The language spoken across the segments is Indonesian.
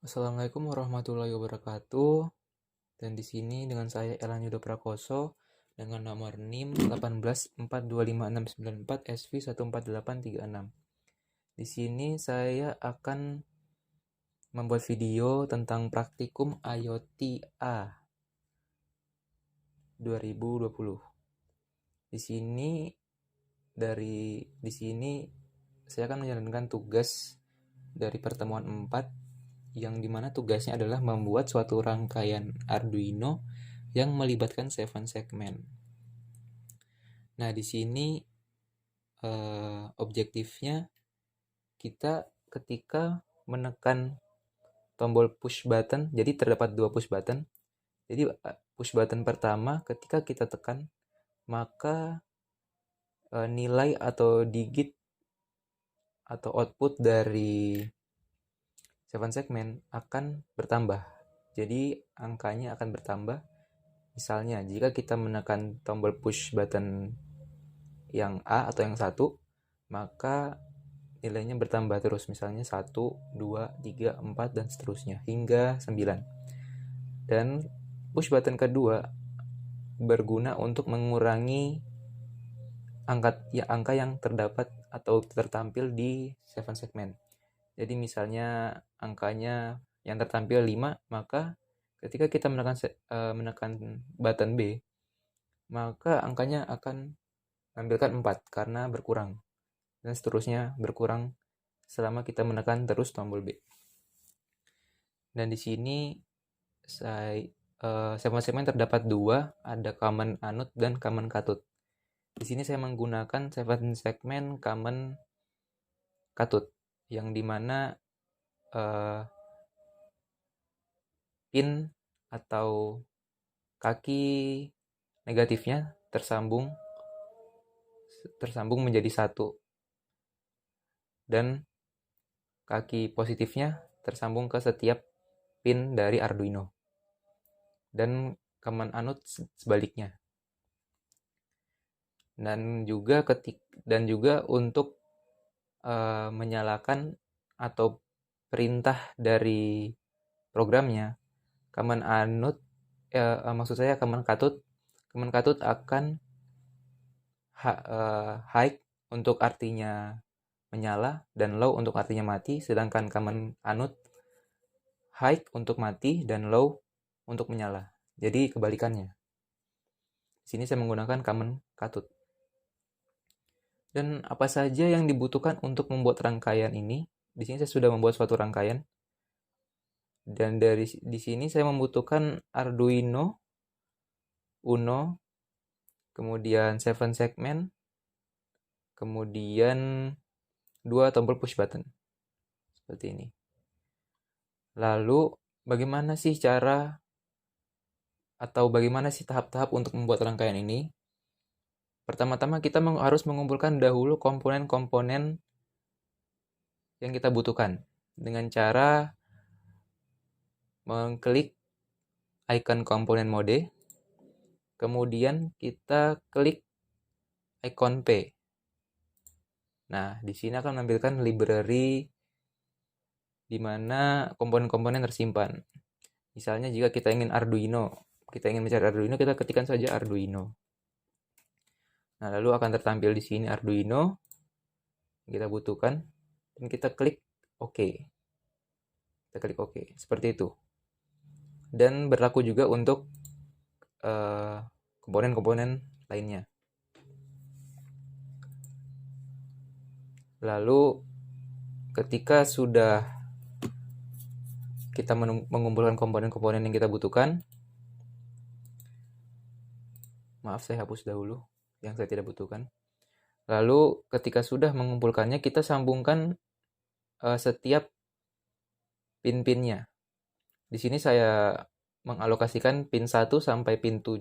Assalamualaikum warahmatullahi wabarakatuh. Dan di sini dengan saya Elan Yudo Prakoso dengan nomor NIM 18425694 SV148836. Di sini saya akan membuat video tentang praktikum IoT A 2020. Di sini saya akan menjalankan tugas dari pertemuan 4 yang dimana tugasnya adalah membuat suatu rangkaian Arduino yang melibatkan 7 segmen. Nah, di sini objektifnya kita ketika menekan tombol push button, jadi terdapat 2 push button. Jadi push button pertama ketika kita tekan, maka nilai atau digit atau output dari 7 segmen akan bertambah. Jadi angkanya akan bertambah. Misalnya jika kita menekan tombol push button yang A atau yang 1, maka nilainya bertambah terus. Misalnya 1, 2, 3, 4 dan seterusnya hingga 9. Dan push button kedua berguna untuk mengurangi angka yang terdapat atau tertampil di 7 segmen. Jadi misalnya angkanya yang tertampil 5, maka ketika kita menekan button B, maka angkanya akan menampilkan 4 karena berkurang. Dan seterusnya berkurang selama kita menekan terus tombol B. Dan di sini segmen terdapat 2, ada common anode dan common cathode. Di sini saya menggunakan 7 segmen common cathode yang dimana pin atau kaki negatifnya tersambung menjadi 1 dan kaki positifnya tersambung ke setiap pin dari Arduino dan common anode sebaliknya. Dan juga untuk menyalakan atau perintah dari programnya, common cathode akan high untuk artinya menyala dan low untuk artinya mati, sedangkan common anode high untuk mati dan low untuk menyala. Jadi kebalikannya. Di sini saya menggunakan common cathode. Dan apa saja yang dibutuhkan untuk membuat rangkaian ini? Di sini saya sudah membuat suatu rangkaian. Dan di sini saya membutuhkan Arduino Uno, kemudian 7 segmen, kemudian 2 tombol push button. Seperti ini. Lalu bagaimana sih tahap-tahap untuk membuat rangkaian ini? Pertama-tama kita harus mengumpulkan dahulu komponen-komponen yang kita butuhkan dengan cara mengklik icon komponen mode, kemudian kita klik icon P. Nah, di sini akan menampilkan library di mana komponen-komponen tersimpan. Misalnya jika kita ingin mencari Arduino, kita ketikkan saja Arduino. Nah, lalu akan tertampil di sini Arduino yang kita butuhkan dan kita klik OK. Kita klik OK, seperti itu. Dan berlaku juga untuk komponen-komponen lainnya. Lalu ketika sudah kita mengumpulkan komponen-komponen yang kita butuhkan, maaf saya hapus dahulu yang saya tidak butuhkan. Lalu ketika sudah mengumpulkannya, kita sambungkan setiap pin-pinnya. Di sini saya mengalokasikan pin 1 sampai pin 7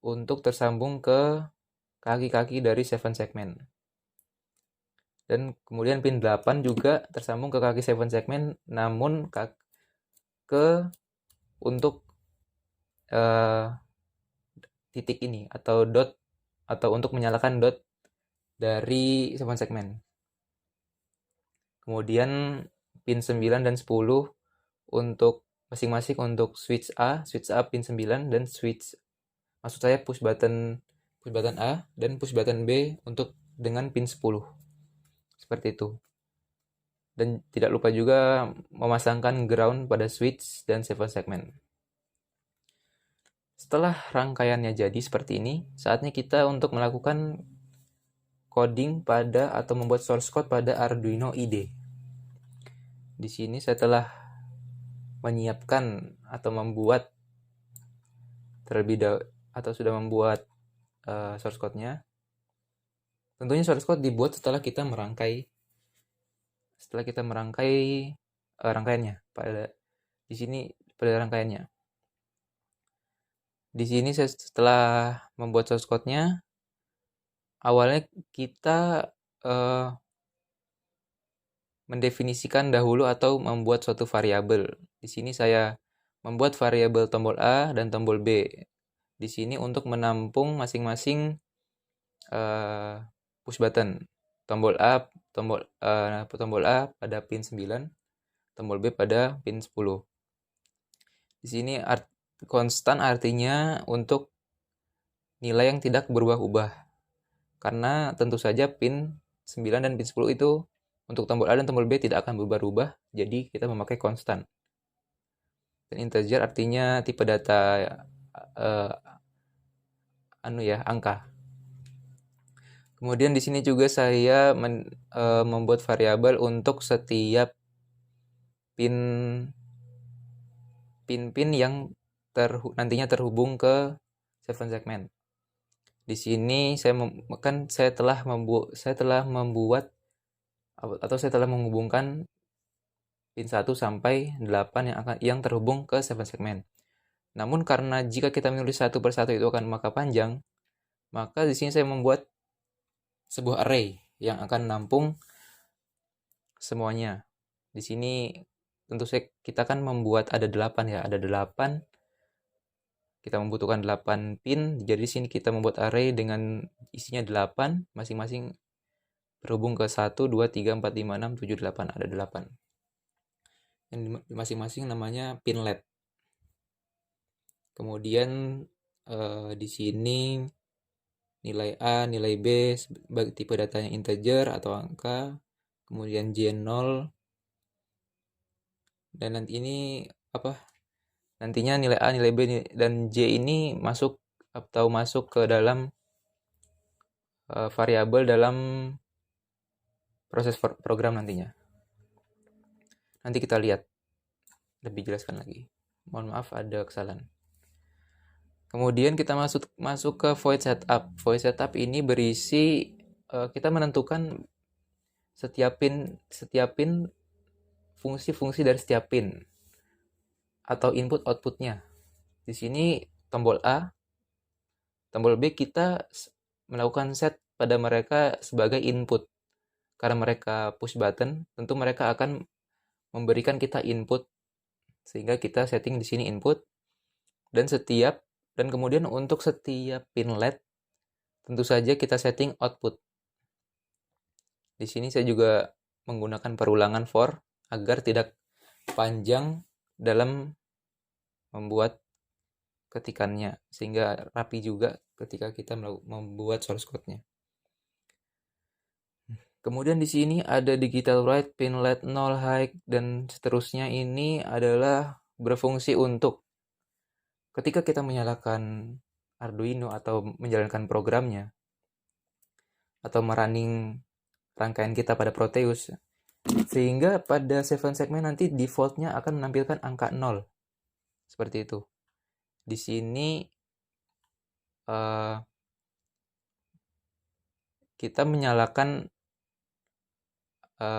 untuk tersambung ke kaki-kaki dari 7 segmen. Dan kemudian pin 8 juga tersambung ke kaki 7 segmen, namun untuk titik ini atau dot, atau untuk menyalakan dot dari 7 segmen. Kemudian pin 9 dan 10 untuk masing-masing untuk switch A pin 9 dan maksud saya push button A dan push button B untuk dengan pin 10. Seperti itu. Dan tidak lupa juga memasangkan ground pada switch dan 7 segment. Setelah rangkaiannya jadi seperti ini, saatnya kita untuk melakukan coding pada atau membuat source code pada Arduino IDE. Di sini saya telah menyiapkan atau membuat terlebih dahulu atau sudah membuat source code-nya. Tentunya source code dibuat setelah kita merangkai rangkaiannya di sini pada rangkaiannya. Di sini saya setelah membuat source code-nya, awalnya kita mendefinisikan dahulu atau membuat suatu variabel. Di sini saya membuat variabel tombol A dan tombol B. Di sini untuk menampung masing-masing push button. Tombol A pada pin 9, tombol B pada pin 10. Di sini konstan artinya untuk nilai yang tidak berubah-ubah. Karena tentu saja pin 9 dan pin 10 itu untuk tombol A dan tombol B tidak akan berubah-ubah, jadi kita memakai konstan. Dan integer artinya tipe data angka. Kemudian di sini juga saya membuat variabel untuk setiap pin yang nantinya terhubung ke 7 segment. Di sini saya telah membuat atau saya telah menghubungkan pin 1 sampai 8 yang terhubung ke 7 segment. Namun karena jika kita menulis satu persatu itu akan maka panjang, maka di sini saya membuat sebuah array yang akan menampung semuanya. Di sini tentu saja kita kan membuat ada 8 ya, ada 8. Kita membutuhkan 8 pin, jadi di sini kita membuat array dengan isinya 8, masing-masing berhubung ke 1, 2, 3, 4, 5, 6, 7, 8, ada 8. Yang masing-masing namanya pinlet. Kemudian di sini nilai A, nilai B, tipe datanya integer atau angka, kemudian J0, dan nantinya nilai A, nilai B, dan J ini masuk ke dalam variabel dalam proses program nantinya. Nanti kita lihat lebih jelaskan lagi. Mohon maaf ada kesalahan. Kemudian kita masuk ke void setup. Void setup ini berisi kita menentukan setiap pin fungsi-fungsi dari setiap pin atau input outputnya. Di sini tombol A, tombol B kita melakukan set pada mereka sebagai input. Karena mereka push button, tentu mereka akan memberikan kita input, sehingga kita setting di sini input, dan kemudian untuk setiap pin LED tentu saja kita setting output. Di sini saya juga menggunakan perulangan for agar tidak panjang dalam membuat ketikannya, sehingga rapi juga ketika kita membuat source code-nya. Kemudian di sini ada digital write, pin LED 0, high, dan seterusnya. Ini adalah berfungsi untuk ketika kita menyalakan Arduino atau menjalankan programnya atau merunning rangkaian kita pada Proteus, sehingga pada 7 segmen nanti defaultnya akan menampilkan angka 0. Seperti itu. Di sini kita menyalakan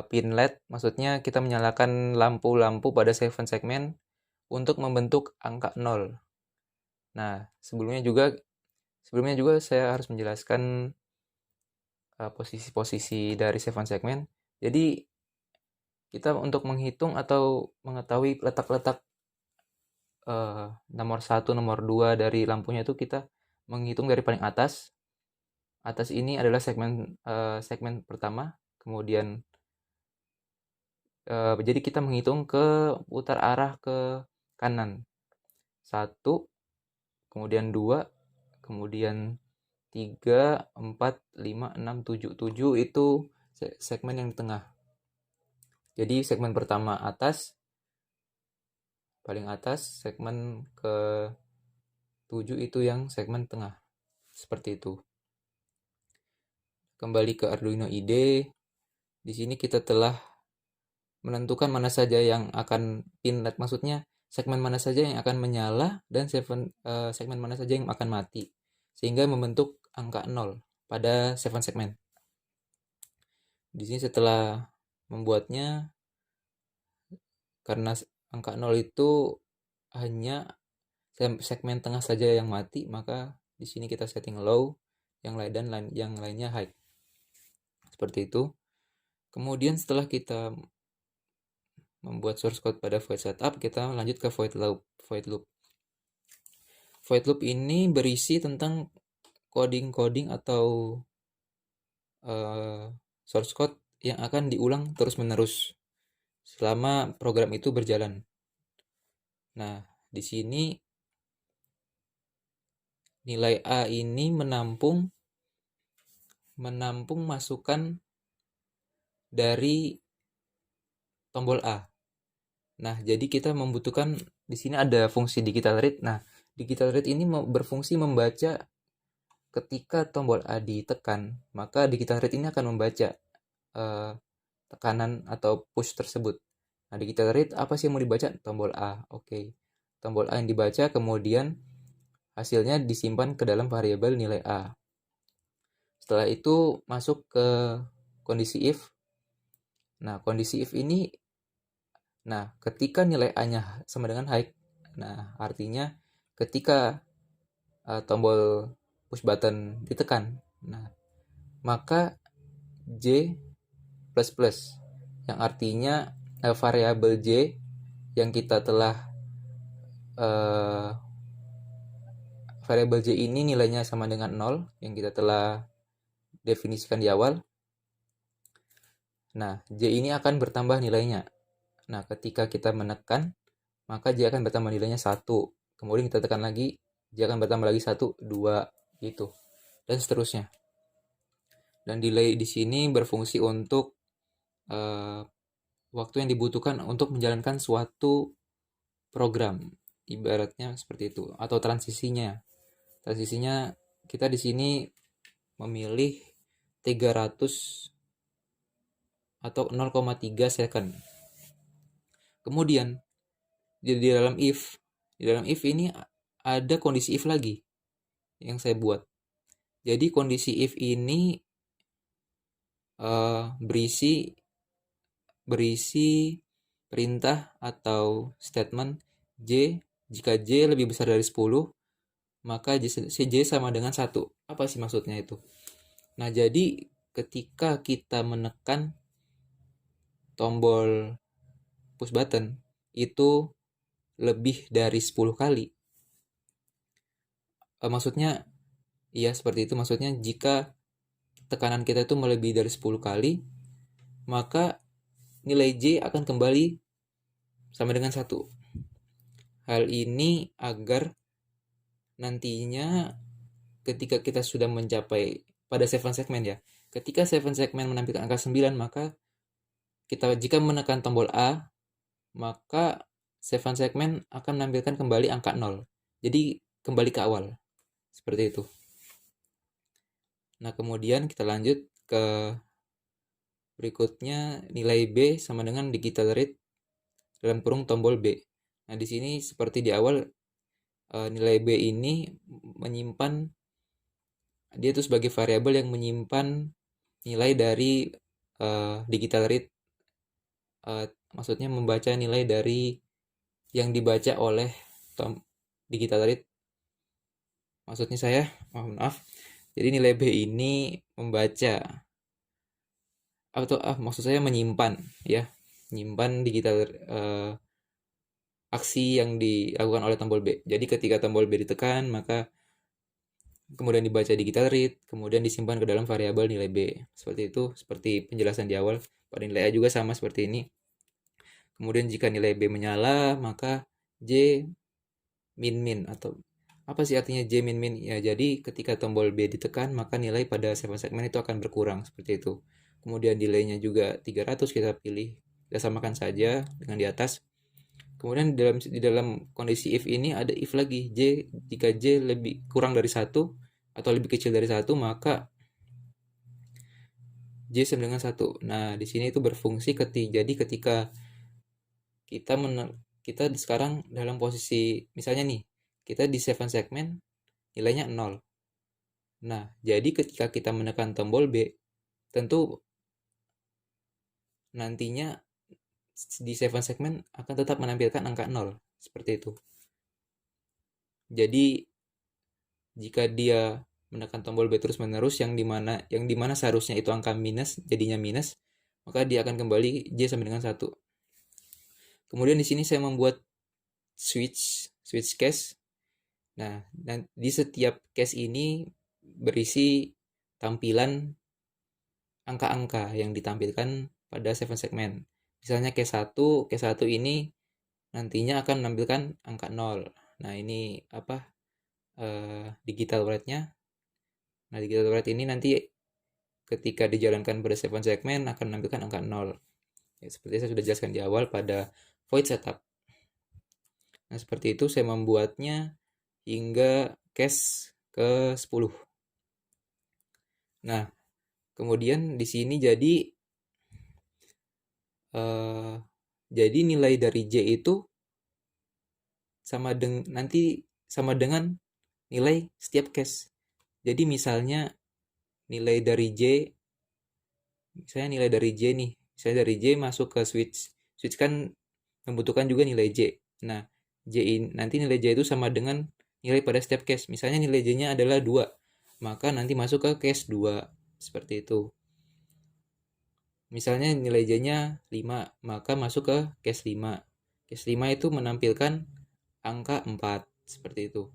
pin LED, maksudnya kita menyalakan lampu-lampu pada 7 segmen untuk membentuk angka 0. Nah, sebelumnya juga saya harus menjelaskan posisi-posisi dari 7 segmen. Jadi kita untuk menghitung atau mengetahui letak-letak nomor 1, nomor 2 dari lampunya itu kita menghitung dari paling atas. Atas ini adalah segmen pertama, kemudian Jadi kita menghitung ke putar arah ke kanan. 1, kemudian 2, kemudian 3, 4, 5, 6, 7. 7 itu segmen yang di tengah. Jadi segmen pertama atas, paling atas, segmen ke 7 itu yang segmen tengah. Seperti itu. Kembali ke Arduino IDE. Di sini kita telah menentukan mana saja yang akan pinlet, maksudnya segmen mana saja yang akan menyala dan segmen mana saja yang akan mati, sehingga membentuk angka 0 pada 7 segmen. Di sini setelah membuatnya, karena angka 0 itu hanya segmen tengah saja yang mati, maka di sini kita setting low, yang lainnya high. Seperti itu. Kemudian setelah kita membuat source code pada void setup, kita lanjut ke void loop. Void loop ini berisi tentang coding atau source code yang akan diulang terus-menerus selama program itu berjalan. Nah, di sini nilai A ini menampung masukan dari tombol A. Nah, jadi kita membutuhkan di sini ada fungsi digital read. Nah, digital read ini berfungsi membaca ketika tombol A ditekan, maka digital read ini akan membaca tekanan atau push tersebut. Nah, digital read apa sih yang mau dibaca? Tombol A. Oke. Tombol A yang dibaca, kemudian hasilnya disimpan ke dalam variabel nilai A. Setelah itu masuk ke kondisi if. Nah, kondisi if ini, nah, ketika nilai A-nya sama dengan high, nah, artinya ketika tombol push button ditekan, nah, maka J++, yang artinya variabel J yang kita telah variabel J ini nilainya sama dengan 0 yang kita telah definisikan di awal. Nah, J ini akan bertambah nilainya. Nah, ketika kita menekan, maka J akan bertambah nilainya 1. Kemudian kita tekan lagi, J akan bertambah lagi 1, 2, gitu. Dan seterusnya. Dan delay di sini berfungsi untuk waktu yang dibutuhkan untuk menjalankan suatu program. Ibaratnya seperti itu. Atau transisinya. Transisinya kita di sini memilih 300 atau 0,3 second. Kemudian di dalam if ini ada kondisi if lagi yang saya buat. Jadi kondisi if ini berisi perintah atau statement J. Jika J lebih besar dari 10, maka J sama dengan 1. Apa sih maksudnya itu? Nah, jadi ketika kita menekan tombol push button itu lebih dari 10 kali. Maksudnya, iya seperti itu. Maksudnya jika tekanan kita itu melebihi dari 10 kali, maka nilai J akan kembali sama dengan 1. Hal ini agar nantinya ketika kita sudah mencapai pada 7 segmen ya. Ketika 7 segmen menampilkan angka 9, maka kita jika menekan tombol A, maka 7 segmen akan menampilkan kembali angka 0. Jadi kembali ke awal. Seperti itu. Nah, kemudian kita lanjut ke berikutnya, nilai B sama dengan digital read dalam kurung tombol B. Nah, di sini seperti di awal, nilai B ini menyimpan, dia itu sebagai variabel yang menyimpan nilai dari digital read. Maksudnya membaca nilai dari yang dibaca oleh digital read. Maksudnya saya, maaf. Jadi nilai B ini membaca atau maksud saya menyimpan ya. Menyimpan digital aksi yang dilakukan oleh tombol B. Jadi ketika tombol B ditekan, maka kemudian dibaca digital read, kemudian disimpan ke dalam variabel nilai B. Seperti itu, seperti penjelasan di awal. Pada nilai A juga sama seperti ini. Kemudian jika nilai B menyala, maka J min atau apa sih artinya J min? Ya, jadi ketika tombol B ditekan, maka nilai pada 7 segmen itu akan berkurang seperti itu. Kemudian delaynya juga 300 kita pilih. Kita samakan saja dengan di atas. Kemudian di dalam kondisi if ini ada if lagi. Jika J lebih kurang dari 1 atau lebih kecil dari 1, maka J sama dengan 1. Nah, di sini itu berfungsi ketika kita kita sekarang dalam posisi misalnya nih, kita di 7 segmen nilainya 0. Nah, jadi ketika kita menekan tombol B, tentu nantinya di 7 segmen akan tetap menampilkan angka 0 seperti itu. Jadi jika dia menekan tombol B terus-menerus yang dimana seharusnya itu angka minus jadinya minus, maka dia akan kembali J sama dengan 1. Kemudian di sini saya membuat switch case. Nah, dan di setiap case ini berisi tampilan angka-angka yang ditampilkan pada 7 segmen. Misalnya case 1 ini nantinya akan menampilkan angka 0. Nah, ini digital write-nya. Nah, digital write ini nanti ketika dijalankan pada 7 segmen akan menampilkan angka 0. Ya, seperti saya sudah jelaskan di awal pada void setup. Nah, seperti itu saya membuatnya hingga case ke-10. Nah, kemudian di sini jadi nilai dari J itu nanti sama dengan nilai setiap case. Jadi misalnya nilai dari J, misalnya dari J masuk ke switch. Switch kan membutuhkan juga nilai J. Nah, nanti nilai J itu sama dengan nilai pada setiap case. Misalnya nilai J-nya adalah 2, maka nanti masuk ke case 2. Seperti itu. Misalnya nilai J-nya 5, maka masuk ke case 5. Case 5 itu menampilkan angka 4. Seperti itu.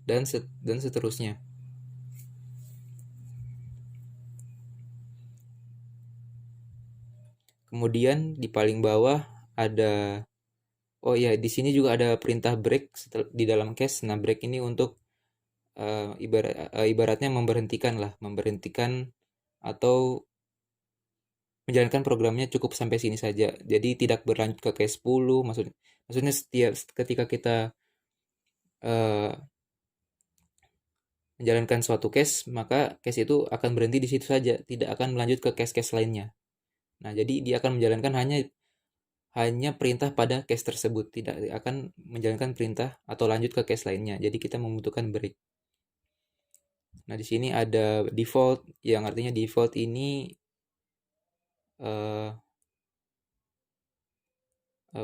Dan seterusnya. Kemudian di paling bawah ada di sini juga ada perintah break di dalam case. Nah, break ini untuk ibaratnya memberhentikan atau menjalankan programnya cukup sampai sini saja. Jadi tidak berlanjut ke case 10. Maksudnya setiap ketika kita menjalankan suatu case, maka case itu akan berhenti di situ saja, tidak akan melanjut ke case-case lainnya. Nah, jadi dia akan menjalankan hanya perintah pada case tersebut, tidak akan menjalankan perintah atau lanjut ke case lainnya. Jadi kita membutuhkan break. Nah, di sini ada default, yang artinya default ini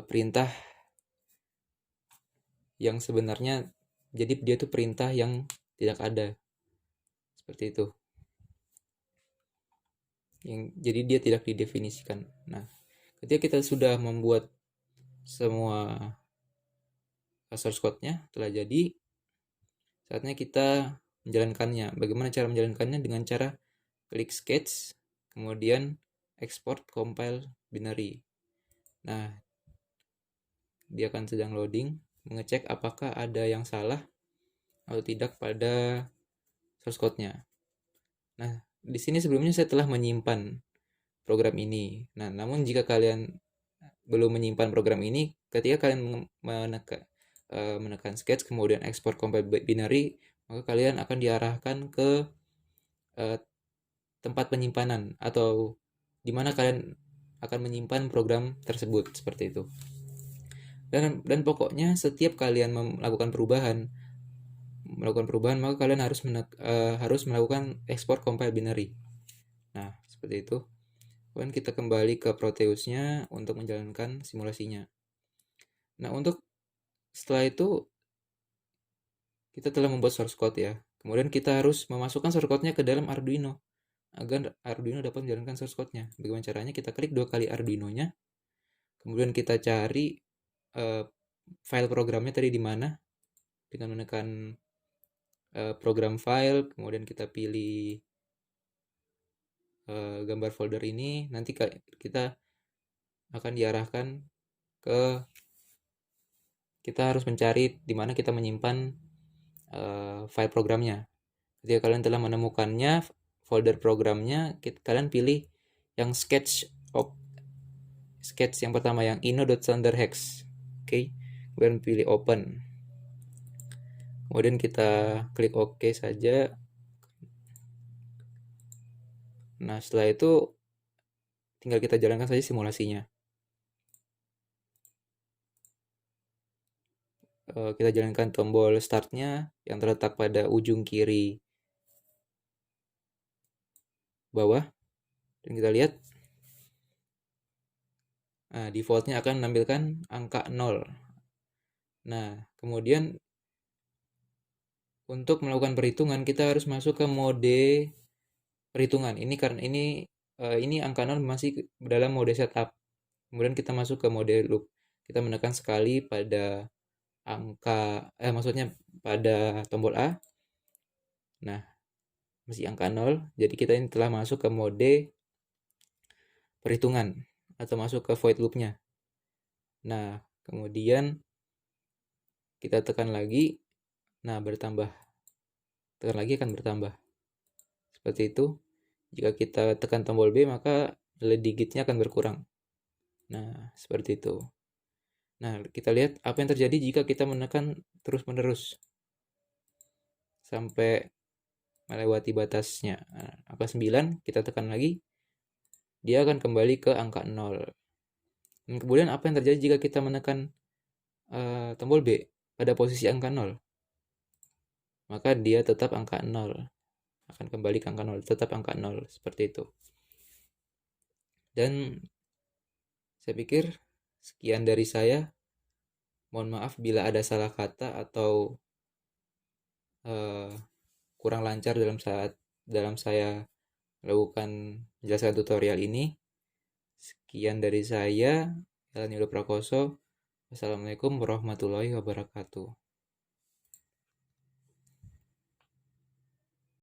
perintah yang sebenarnya, jadi dia itu perintah yang tidak ada. Seperti itu. Jadi dia tidak didefinisikan. Nah, ketika kita sudah membuat semua source code-nya telah jadi, saatnya kita menjalankannya. Bagaimana cara menjalankannya? Dengan cara klik sketch, kemudian export compile binary. Nah, dia akan sedang loading, mengecek apakah ada yang salah atau tidak pada source code-nya. Nah, di sini sebelumnya saya telah menyimpan program ini. Nah, namun jika kalian belum menyimpan program ini, ketika kalian menekan sketch kemudian export compile binary, maka kalian akan diarahkan ke tempat penyimpanan atau di mana kalian akan menyimpan program tersebut, seperti itu. Dan pokoknya setiap kalian melakukan perubahan maka kalian harus melakukan export compile binary. Nah, seperti itu. Kemudian kita kembali ke Proteus-nya untuk menjalankan simulasinya. Nah, setelah itu kita telah membuat source code ya. Kemudian kita harus memasukkan source code-nya ke dalam Arduino agar Arduino dapat menjalankan source code-nya. Bagaimana caranya? Kita klik 2 kali Arduino-nya. Kemudian kita cari file programnya tadi di mana dengan menekan program file, kemudian kita pilih gambar folder ini. Nanti kita akan diarahkan ke kita harus mencari di mana kita menyimpan file programnya. Ketika kalian telah menemukannya, folder programnya, kalian pilih yang sketch yang pertama yang ino.thunderhex. Oke, kemudian pilih open. Kemudian kita klik OK saja. Nah, setelah itu tinggal kita jalankan saja simulasinya. Kita jalankan tombol startnya yang terletak pada ujung kiri bawah. Dan kita lihat, nah, defaultnya akan menampilkan angka 0. Nah, kemudian untuk melakukan perhitungan kita harus masuk ke mode perhitungan. Ini karena ini angka 0 masih dalam mode setup. Kemudian kita masuk ke mode loop. Kita menekan sekali pada maksudnya pada tombol A. Nah, masih angka 0. Jadi kita ini telah masuk ke mode perhitungan atau masuk ke void loop-nya. Nah, kemudian kita tekan lagi. Nah, bertambah. Tekan lagi akan bertambah. Seperti itu. Jika kita tekan tombol B, maka nilai digitnya akan berkurang. Nah, seperti itu. Nah, kita lihat apa yang terjadi jika kita menekan terus-menerus sampai melewati batasnya. Nah, angka 9 kita tekan lagi, dia akan kembali ke angka 0. Dan kemudian apa yang terjadi jika kita menekan tombol B pada posisi angka 0? Maka dia tetap angka 0. Akan kembali ke angka 0, tetap angka 0, seperti itu. Dan saya pikir sekian dari saya. Mohon maaf bila ada salah kata atau kurang lancar dalam saya melakukan menjelaskan tutorial ini. Sekian dari saya, Jalan Prakoso. Wassalamualaikum warahmatullahi wabarakatuh.